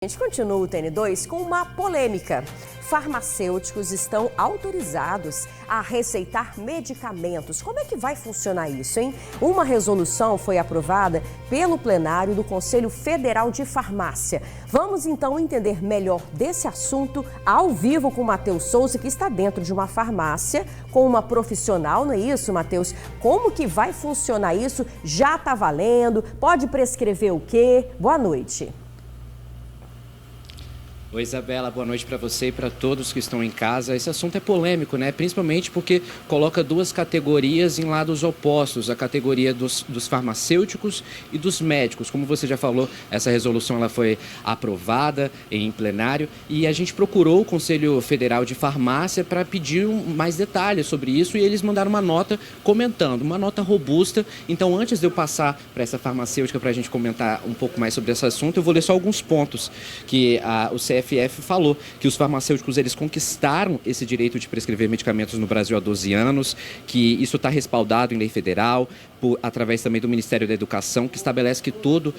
A gente continua o TN2 com uma polêmica. Farmacêuticos estão autorizados a receitar medicamentos. Como é que vai funcionar isso, hein? Uma resolução foi aprovada pelo plenário do Conselho Federal de Farmácia. Vamos então entender melhor desse assunto ao vivo com o Matheus Souza, que está dentro de uma farmácia com uma profissional, não é isso, Matheus? Como que vai funcionar isso? Já está valendo? Pode prescrever o quê? Boa noite. Oi, Isabela, boa noite para você e para todos que estão em casa. Esse assunto é polêmico, né? Principalmente porque coloca duas categorias em lados opostos, a categoria dos farmacêuticos e dos médicos. Como você já falou, essa resolução ela foi aprovada em plenário e a gente procurou o Conselho Federal de Farmácia para pedir mais detalhes sobre isso e eles mandaram uma nota comentando, uma nota robusta. Então, antes de eu passar para essa farmacêutica para a gente comentar um pouco mais sobre esse assunto, eu vou ler só alguns pontos que o CFF falou que os farmacêuticos eles conquistaram esse direito de prescrever medicamentos no Brasil há 12 anos, que isso está respaldado em lei federal, através também do Ministério da Educação, que estabelece que todo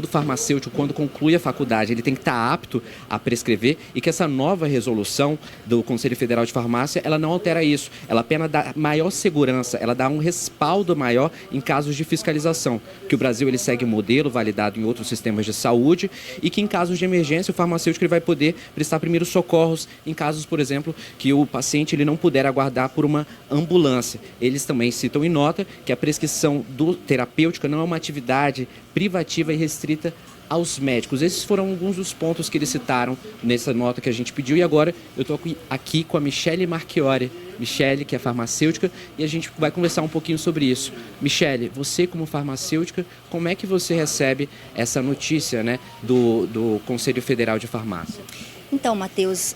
farmacêutico, quando conclui a faculdade, ele tem que estar apto a prescrever e que essa nova resolução do Conselho Federal de Farmácia, ela não altera isso, ela apenas dá maior segurança, ela dá um respaldo maior em casos de fiscalização, que o Brasil ele segue um modelo validado em outros sistemas de saúde e que em casos de emergência o farmacêutico ele vai poder prestar primeiros socorros em casos, por exemplo, que o paciente ele não puder aguardar por uma ambulância. Eles também citam em nota que a prescrição terapêutica não é uma atividade privativa e restrita aos médicos. Esses foram alguns dos pontos que eles citaram nessa nota que a gente pediu e agora eu estou aqui com a Michele Marchiori. Michele, que é farmacêutica, e a gente vai conversar um pouquinho sobre isso. Michele, você como farmacêutica, como é que você recebe essa notícia, né, do Conselho Federal de Farmácia? Então, Matheus,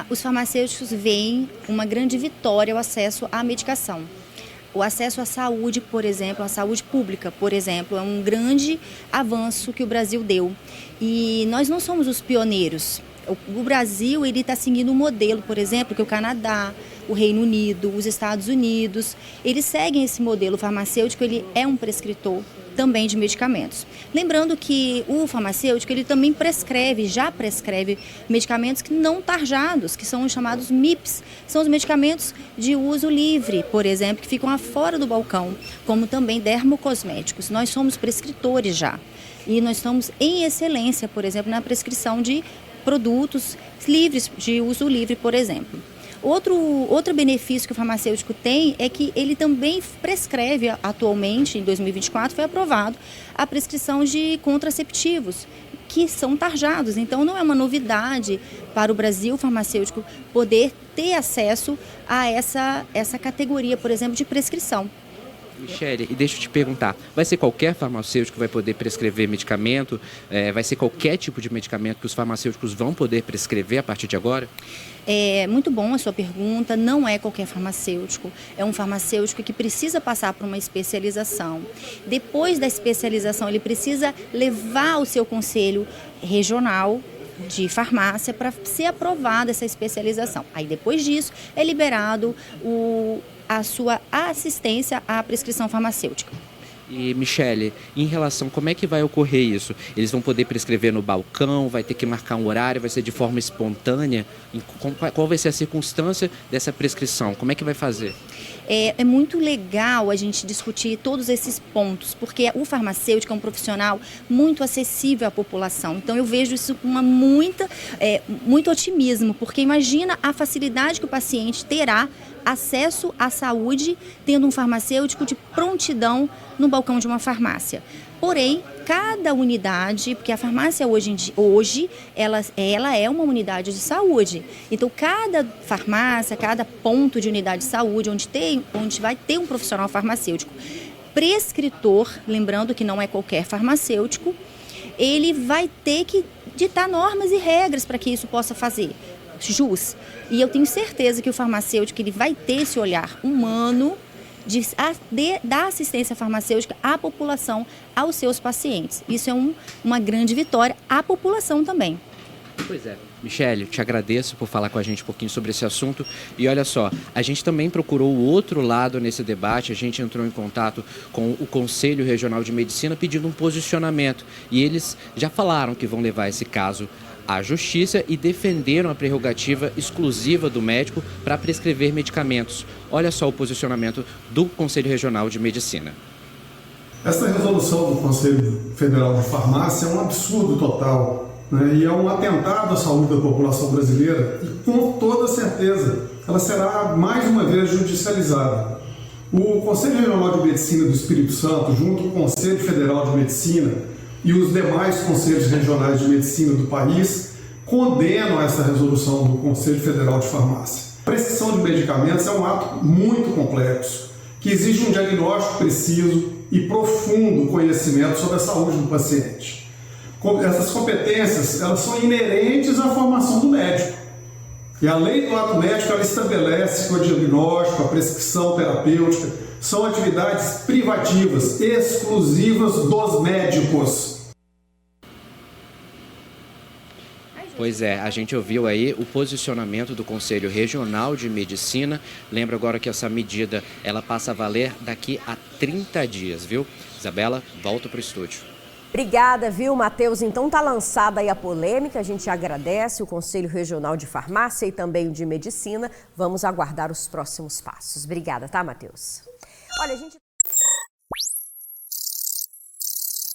os farmacêuticos veem uma grande vitória ao acesso à medicação. O acesso à saúde, por exemplo, à saúde pública, por exemplo, é um grande avanço que o Brasil deu. E nós não somos os pioneiros. O Brasil está seguindo um modelo, por exemplo, que o Canadá, o Reino Unido, os Estados Unidos, eles seguem esse modelo farmacêutico, ele é um prescritor também de medicamentos. Lembrando que o farmacêutico, ele também já prescreve medicamentos que não tarjados, que são os chamados MIPs, são os medicamentos de uso livre, por exemplo, que ficam fora do balcão, como também dermocosméticos. Nós somos prescritores já e nós estamos em excelência, por exemplo, na prescrição de produtos livres, de uso livre, por exemplo. Outro benefício que o farmacêutico tem é que ele também prescreve atualmente, em 2024, foi aprovado a prescrição de contraceptivos, que são tarjados. Então, não é uma novidade para o Brasil farmacêutico poder ter acesso a essa categoria, por exemplo, de prescrição. Michele, e deixa eu te perguntar, vai ser qualquer farmacêutico que vai poder prescrever medicamento? Vai ser qualquer tipo de medicamento que os farmacêuticos vão poder prescrever a partir de agora? É muito bom a sua pergunta, não é qualquer farmacêutico, é um farmacêutico que precisa passar por uma especialização. Depois da especialização, ele precisa levar o seu conselho regional de farmácia para ser aprovada essa especialização. Aí depois disso é liberado a sua assistência à prescrição farmacêutica. E, Michele, em relação, como é que vai ocorrer isso? Eles vão poder prescrever no balcão, vai ter que marcar um horário, vai ser de forma espontânea? Qual vai ser a circunstância dessa prescrição? Como é que vai fazer? É muito legal a gente discutir todos esses pontos, porque o farmacêutico é um profissional muito acessível à população. Então, eu vejo isso com muito otimismo, porque imagina a facilidade que o paciente terá acesso à saúde tendo um farmacêutico de prontidão no balcão de uma farmácia. Porém, cada unidade, porque a farmácia hoje ela é uma unidade de saúde. Então, cada farmácia, cada ponto de unidade de saúde, onde vai ter um profissional farmacêutico prescritor, lembrando que não é qualquer farmacêutico, ele vai ter que ditar normas e regras para que isso possa fazer jus. E eu tenho certeza que o farmacêutico ele vai ter esse olhar humano da assistência farmacêutica à população, aos seus pacientes. Isso é uma grande vitória à população também. Pois é. Michele, te agradeço por falar com a gente um pouquinho sobre esse assunto. E olha só, a gente também procurou o outro lado nesse debate. A gente entrou em contato com o Conselho Regional de Medicina pedindo um posicionamento. E eles já falaram que vão levar esse caso à justiça e defenderam a prerrogativa exclusiva do médico para prescrever medicamentos. Olha só o posicionamento do Conselho Regional de Medicina. Essa resolução do Conselho Federal de Farmácia é um absurdo total, né? E é um atentado à saúde da população brasileira e, com toda certeza, ela será mais uma vez judicializada. O Conselho Regional de Medicina do Espírito Santo, junto com o Conselho Federal de Medicina e os demais conselhos regionais de medicina do país, condenam essa resolução do Conselho Federal de Farmácia. A prescrição de medicamentos é um ato muito complexo, que exige um diagnóstico preciso e profundo conhecimento sobre a saúde do paciente. Essas competências, elas são inerentes à formação do médico. E a lei do ato médico, ela estabelece que o diagnóstico, a prescrição terapêutica, são atividades privativas, exclusivas dos médicos. Pois é, a gente ouviu aí o posicionamento do Conselho Regional de Medicina. Lembra agora que essa medida ela passa a valer daqui a 30 dias, viu? Isabela, volta para o estúdio. Obrigada, viu, Matheus? Então tá lançada aí a polêmica, a gente agradece o Conselho Regional de Farmácia e também o de Medicina. Vamos aguardar os próximos passos. Obrigada, tá, Matheus? Olha, a gente...